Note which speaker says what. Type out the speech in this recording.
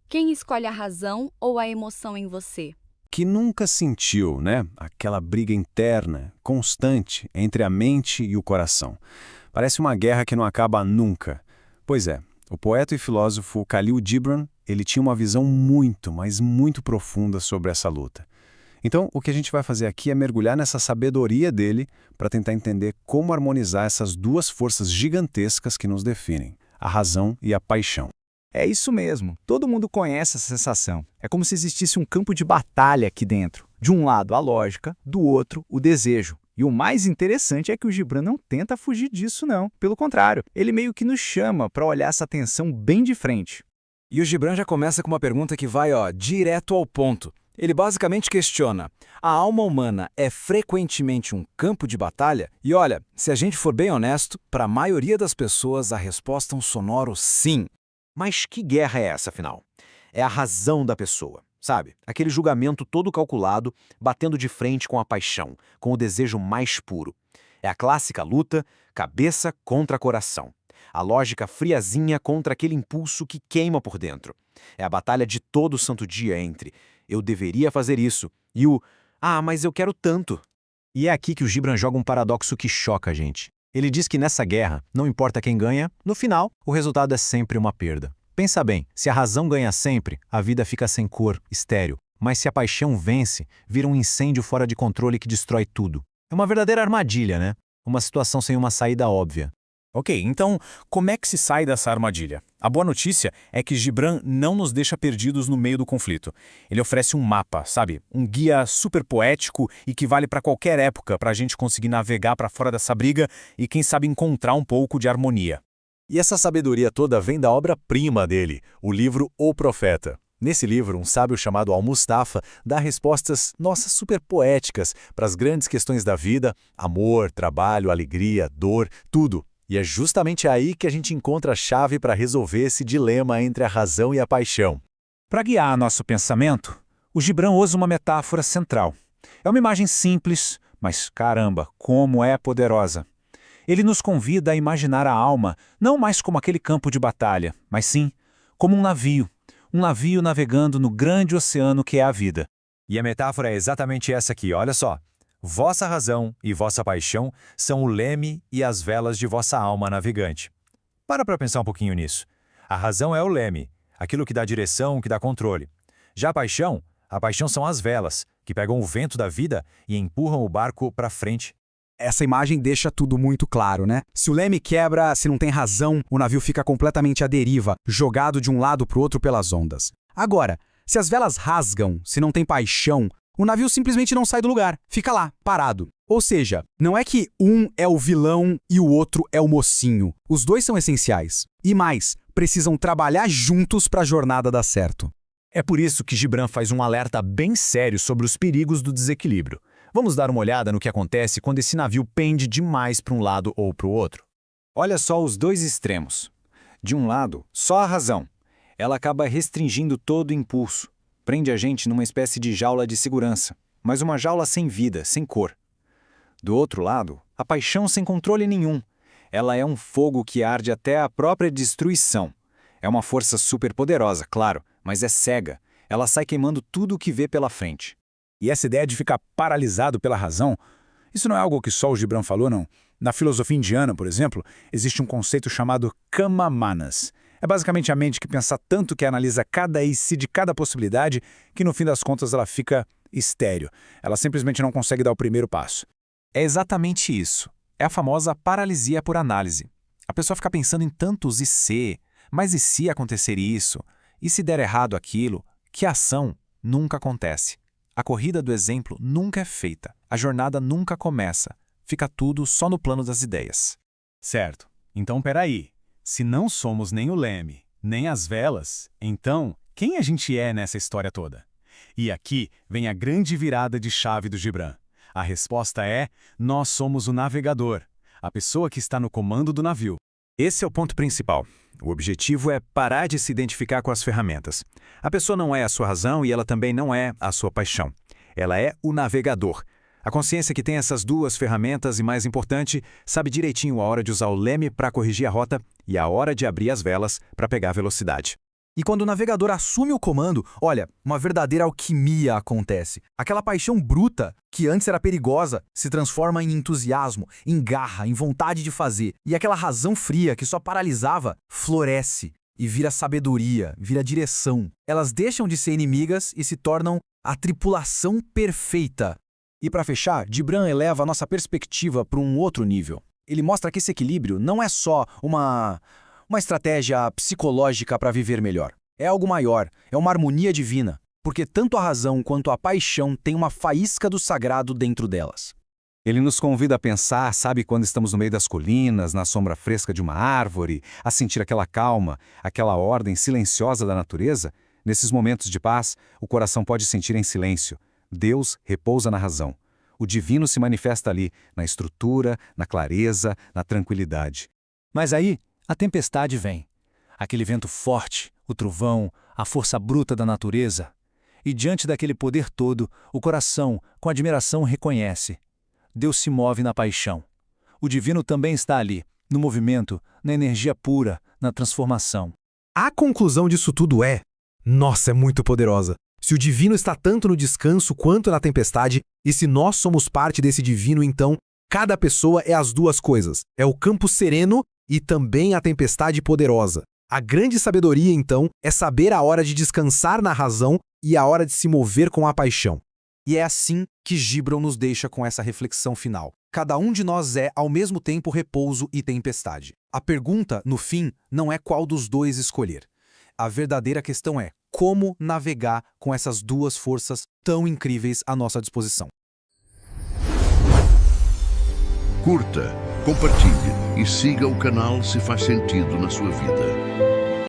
Speaker 1: Quem escolhe a razão ou a emoção em você?
Speaker 2: Que nunca sentiu, né? Aquela briga interna, constante, entre a mente e o coração. Parece uma guerra que não acaba nunca. Pois é, o poeta e filósofo Khalil Gibran, ele tinha uma visão muito, mas muito profunda sobre essa luta. Então, o que a gente vai fazer aqui é mergulhar nessa sabedoria dele para tentar entender como harmonizar essas duas forças gigantescas que nos definem, a razão e a paixão.
Speaker 3: É isso mesmo. Todo mundo conhece essa sensação. É como se existisse um campo de batalha aqui dentro. De um lado, a lógica, do outro, o desejo. E o mais interessante é que o Gibran não tenta fugir disso, não. Pelo contrário, ele meio que nos chama para olhar essa tensão bem de frente.
Speaker 4: E o Gibran já começa com uma pergunta que vai, direto ao ponto. Ele basicamente questiona: a alma humana é frequentemente um campo de batalha? E olha, se a gente for bem honesto, para a maioria das pessoas a resposta é um sonoro sim.
Speaker 5: Mas que guerra é essa, afinal? É a razão da pessoa, sabe? Aquele julgamento todo calculado, batendo de frente com a paixão, com o desejo mais puro. É a clássica luta, cabeça contra coração. A lógica friazinha contra aquele impulso que queima por dentro. É a batalha de todo santo dia entre eu deveria fazer isso e o mas eu quero tanto.
Speaker 6: E é aqui que o Gibran joga um paradoxo que choca a gente. Ele diz que nessa guerra, não importa quem ganha, no final, o resultado é sempre uma perda. Pensa bem, se a razão ganha sempre, a vida fica sem cor, estéril. Mas se a paixão vence, vira um incêndio fora de controle que destrói tudo. É uma verdadeira armadilha, né? Uma situação sem uma saída óbvia.
Speaker 7: Ok, então como é que se sai dessa armadilha? A boa notícia é que Gibran não nos deixa perdidos no meio do conflito. Ele oferece um mapa, sabe? Um guia super poético e que vale para qualquer época para a gente conseguir navegar para fora dessa briga e quem sabe encontrar um pouco de harmonia.
Speaker 6: E essa sabedoria toda vem da obra-prima dele, o livro O Profeta. Nesse livro, um sábio chamado Al-Mustafa dá respostas, super poéticas para as grandes questões da vida: amor, trabalho, alegria, dor, tudo. E é justamente aí que a gente encontra a chave para resolver esse dilema entre a razão e a paixão.
Speaker 7: Para guiar nosso pensamento, o Gibran usa uma metáfora central. É uma imagem simples, mas caramba, como é poderosa. Ele nos convida a imaginar a alma não mais como aquele campo de batalha, mas sim como um navio navegando no grande oceano que é a vida.
Speaker 8: E a metáfora é exatamente essa aqui, olha só. Vossa razão e vossa paixão são o leme e as velas de vossa alma navegante. Para pensar um pouquinho nisso. A razão é o leme, aquilo que dá direção, que dá controle. Já a paixão são as velas, que pegam o vento da vida e empurram o barco para frente.
Speaker 3: Essa imagem deixa tudo muito claro, né? Se o leme quebra, se não tem razão, o navio fica completamente à deriva, jogado de um lado para o outro pelas ondas. Agora, se as velas rasgam, se não tem paixão, o navio simplesmente não sai do lugar, fica lá, parado. Ou seja, não é que um é o vilão e o outro é o mocinho. Os dois são essenciais. E mais, precisam trabalhar juntos para a jornada dar certo.
Speaker 8: É por isso que Gibran faz um alerta bem sério sobre os perigos do desequilíbrio. Vamos dar uma olhada no que acontece quando esse navio pende demais para um lado ou para o outro.
Speaker 4: Olha só os dois extremos. De um lado, só a razão. Ela acaba restringindo todo o impulso. Prende a gente numa espécie de jaula de segurança, mas uma jaula sem vida, sem cor. Do outro lado, a paixão sem controle nenhum. Ela é um fogo que arde até a própria destruição. É uma força superpoderosa, claro, mas é cega. Ela sai queimando tudo o que vê pela frente.
Speaker 7: E essa ideia de ficar paralisado pela razão, isso não é algo que só o Gibran falou, não. Na filosofia indiana, por exemplo, existe um conceito chamado Kama Manas. É basicamente a mente que pensa tanto que analisa cada IC de cada possibilidade que no fim das contas ela fica estéril. Ela simplesmente não consegue dar o primeiro passo.
Speaker 6: É exatamente isso. É a famosa paralisia por análise. A pessoa fica pensando em tantos e se, mas e se acontecer isso? E se der errado aquilo? Que a ação nunca acontece. A corrida do exemplo nunca é feita. A jornada nunca começa. Fica tudo só no plano das ideias.
Speaker 2: Certo. Então, peraí. Se não somos nem o leme, nem as velas, então, quem a gente é nessa história toda? E aqui vem a grande virada de chave do Gibran. A resposta é: nós somos o navegador, a pessoa que está no comando do navio.
Speaker 6: Esse é o ponto principal. O objetivo é parar de se identificar com as ferramentas. A pessoa não é a sua razão e ela também não é a sua paixão. Ela é o navegador. A consciência que tem essas duas ferramentas e, mais importante, sabe direitinho a hora de usar o leme para corrigir a rota e a hora de abrir as velas para pegar a velocidade.
Speaker 3: E quando o navegador assume o comando, olha, uma verdadeira alquimia acontece. Aquela paixão bruta, que antes era perigosa, se transforma em entusiasmo, em garra, em vontade de fazer. E aquela razão fria que só paralisava, floresce e vira sabedoria, vira direção. Elas deixam de ser inimigas e se tornam a tripulação perfeita.
Speaker 2: E para fechar, Gibran eleva a nossa perspectiva para um outro nível. Ele mostra que esse equilíbrio não é só uma estratégia psicológica para viver melhor. É algo maior, é uma harmonia divina, porque tanto a razão quanto a paixão têm uma faísca do sagrado dentro delas. Ele nos convida a pensar, sabe, quando estamos no meio das colinas, na sombra fresca de uma árvore, a sentir aquela calma, aquela ordem silenciosa da natureza? Nesses momentos de paz, o coração pode sentir em silêncio. Deus repousa na razão. O divino se manifesta ali, na estrutura, na clareza, na tranquilidade. Mas aí, a tempestade vem. Aquele vento forte, o trovão, a força bruta da natureza. E diante daquele poder todo, o coração, com admiração, reconhece. Deus se move na paixão. O divino também está ali, no movimento, na energia pura, na transformação.
Speaker 3: A conclusão disso tudo é: nossa, é muito poderosa. Se o divino está tanto no descanso quanto na tempestade, e se nós somos parte desse divino, então, cada pessoa é as duas coisas. É o campo sereno e também a tempestade poderosa. A grande sabedoria, então, é saber a hora de descansar na razão e a hora de se mover com a paixão. E é assim que Gibran nos deixa com essa reflexão final. Cada um de nós é, ao mesmo tempo, repouso e tempestade. A pergunta, no fim, não é qual dos dois escolher. A verdadeira questão é como navegar com essas duas forças tão incríveis à nossa disposição.
Speaker 9: Curta, compartilhe e siga o canal se faz sentido na sua vida.